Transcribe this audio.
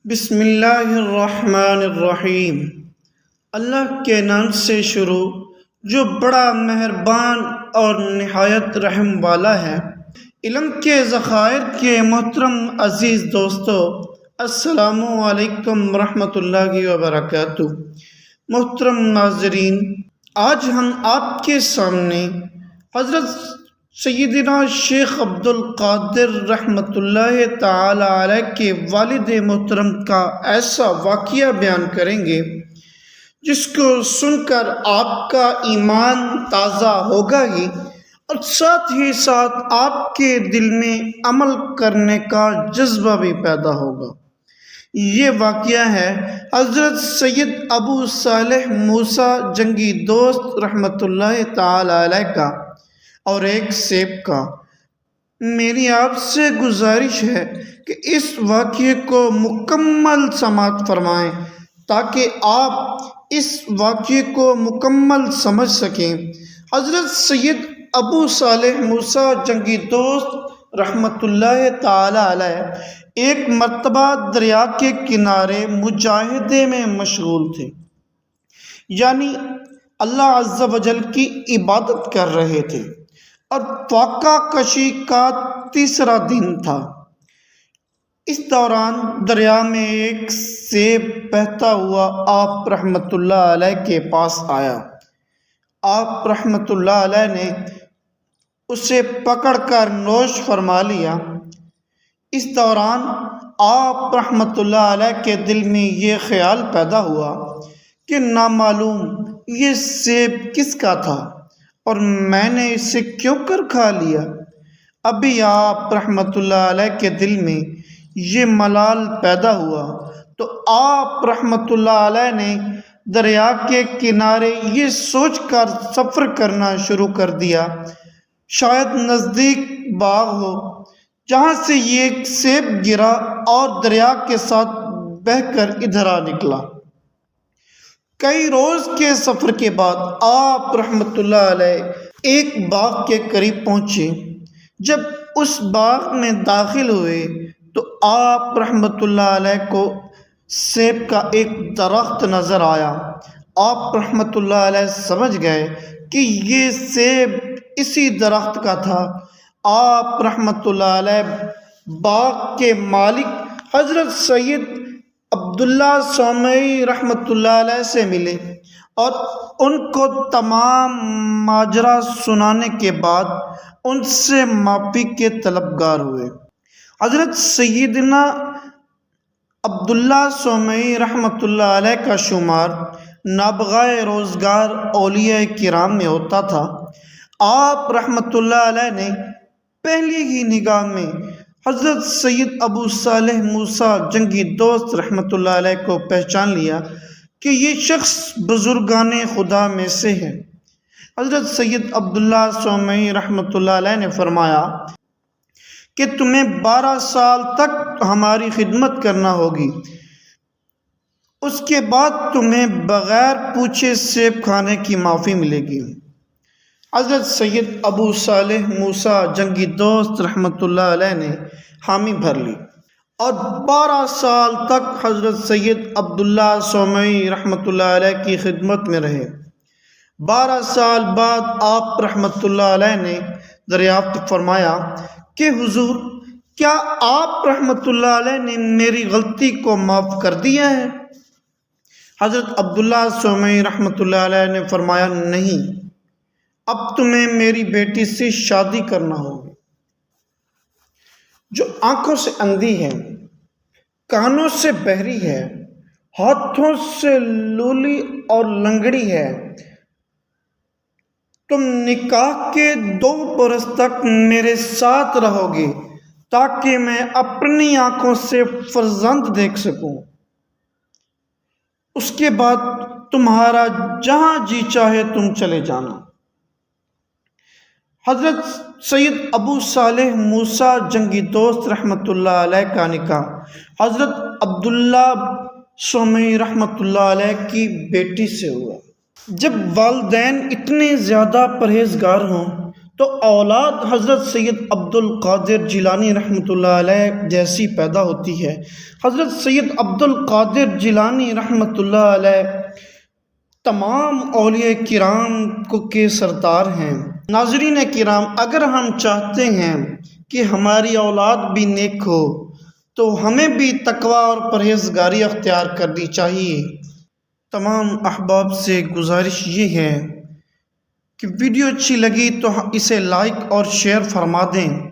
بسم اللہ الرحمن الرحیم۔ اللہ کے نام سے شروع جو بڑا مہربان اور نہایت رحم والا ہے۔ علم کے ذخائر کے محترم عزیز دوستو، السلام علیکم ورحمۃ اللہ وبرکاتہ۔ محترم ناظرین، آج ہم آپ کے سامنے حضرت سیدنا شیخ عبد القادر رحمۃ اللہ تعالی علیہ کے والد محترم کا ایسا واقعہ بیان کریں گے جس کو سن کر آپ کا ایمان تازہ ہوگا ہی، اور ساتھ ہی ساتھ آپ کے دل میں عمل کرنے کا جذبہ بھی پیدا ہوگا۔ یہ واقعہ ہے حضرت سید ابو صالح موسیٰ جنگی دوست رحمۃ اللہ تعالی علیہ کا اور ایک سیب کا۔ میری آپ سے گزارش ہے کہ اس واقعے کو مکمل سماعت فرمائیں تاکہ آپ اس واقعے کو مکمل سمجھ سکیں۔ حضرت سید ابو صالح موسیٰ جنگی دوست رحمۃ اللہ تعالی علیہ ایک مرتبہ دریا کے کنارے مجاہدے میں مشغول تھے، یعنی اللہ عز و جل کی عبادت کر رہے تھے، اور فاقہ کشی کا تیسرا دن تھا۔ اس دوران دریا میں ایک سیب بہتا ہوا آپ رحمۃ اللہ علیہ کے پاس آیا۔ آپ رحمۃ اللہ علیہ نے اسے پکڑ کر نوش فرما لیا۔ اس دوران آپ رحمۃ اللہ علیہ کے دل میں یہ خیال پیدا ہوا کہ نامعلوم یہ سیب کس کا تھا اور میں نے اسے کیوں کر کھا لیا۔ ابھی آپ رحمۃ اللہ علیہ کے دل میں یہ ملال پیدا ہوا تو آپ رحمۃ اللہ علیہ نے دریا کے کنارے یہ سوچ کر سفر کرنا شروع کر دیا، شاید نزدیک باغ ہو جہاں سے یہ سیب گرا اور دریا کے ساتھ بہہ کر ادھر آ نکلا۔ کئی روز کے سفر کے بعد آپ رحمۃ اللہ علیہ ایک باغ کے قریب پہنچے۔ جب اس باغ میں داخل ہوئے تو آپ رحمۃ اللہ علیہ کو سیب کا ایک درخت نظر آیا۔ آپ رحمۃ اللہ علیہ سمجھ گئے کہ یہ سیب اسی درخت کا تھا۔ آپ رحمۃ اللہ علیہ باغ کے مالک حضرت سید عبداللہ سومئی رحمۃ اللہ علیہ سے ملے اور ان کو تمام ماجرا سنانے کے بعد ان سے معافی کے طلبگار ہوئے۔ حضرت سیدنا عبداللہ سومئی رحمۃ اللہ علیہ کا شمار نابغہ روزگار اولیاء کرام میں ہوتا تھا۔ آپ رحمۃ اللہ علیہ نے پہلی ہی نگاہ میں حضرت سید ابو صالح موسیٰ جنگی دوست رحمۃ اللہ علیہ کو پہچان لیا کہ یہ شخص بزرگان خدا میں سے ہے۔ حضرت سید عبداللہ سومئی رحمۃ اللہ علیہ نے فرمایا کہ تمہیں 12 سال تک ہماری خدمت کرنا ہوگی، اس کے بعد تمہیں بغیر پوچھے سیب کھانے کی معافی ملے گی۔ حضرت سید ابو صالح موسیٰ جنگی دوست رحمۃ اللہ علیہ نے حامی بھر لی اور 12 سال تک حضرت سید عبداللہ سومئی رحمۃ اللہ علیہ کی خدمت میں رہے۔ 12 سال بعد آپ رحمۃ اللہ علیہ نے دریافت فرمایا کہ حضور، کیا آپ رحمۃ اللہ علیہ نے میری غلطی کو معاف کر دیا ہے؟ حضرت عبداللہ سومئی رحمۃ اللہ علیہ نے فرمایا، نہیں، اب تمہیں میری بیٹی سے شادی کرنا ہوگی، جو آنکھوں سے اندھی ہے، کانوں سے بہری ہے، ہاتھوں سے لولی اور لنگڑی ہے۔ تم نکاح کے 2 برس تک میرے ساتھ رہو گے تاکہ میں اپنی آنکھوں سے فرزند دیکھ سکوں۔ اس کے بعد تمہارا جہاں جی چاہے تم چلے جانا۔ حضرت سید ابو صالح موسیٰ جنگی دوست رحمۃ اللہ علیہ کا نکاح حضرت عبداللہ سومئی رحمۃ اللہ علیہ کی بیٹی سے ہوا۔ جب والدین اتنے زیادہ پرہیزگار ہوں تو اولاد حضرت سید عبد القادر جیلانی رحمۃ اللہ علیہ جیسی پیدا ہوتی ہے۔ حضرت سید عبد القادر جیلانی رحمۃ اللہ علیہ تمام اولیاء کرام کے سردار ہیں۔ ناظرین کرام، اگر ہم چاہتے ہیں کہ ہماری اولاد بھی نیک ہو تو ہمیں بھی تقوی اور پرہیزگاری اختیار کرنی چاہیے۔ تمام احباب سے گزارش یہ ہے کہ ویڈیو اچھی لگی تو اسے لائک اور شیئر فرما دیں۔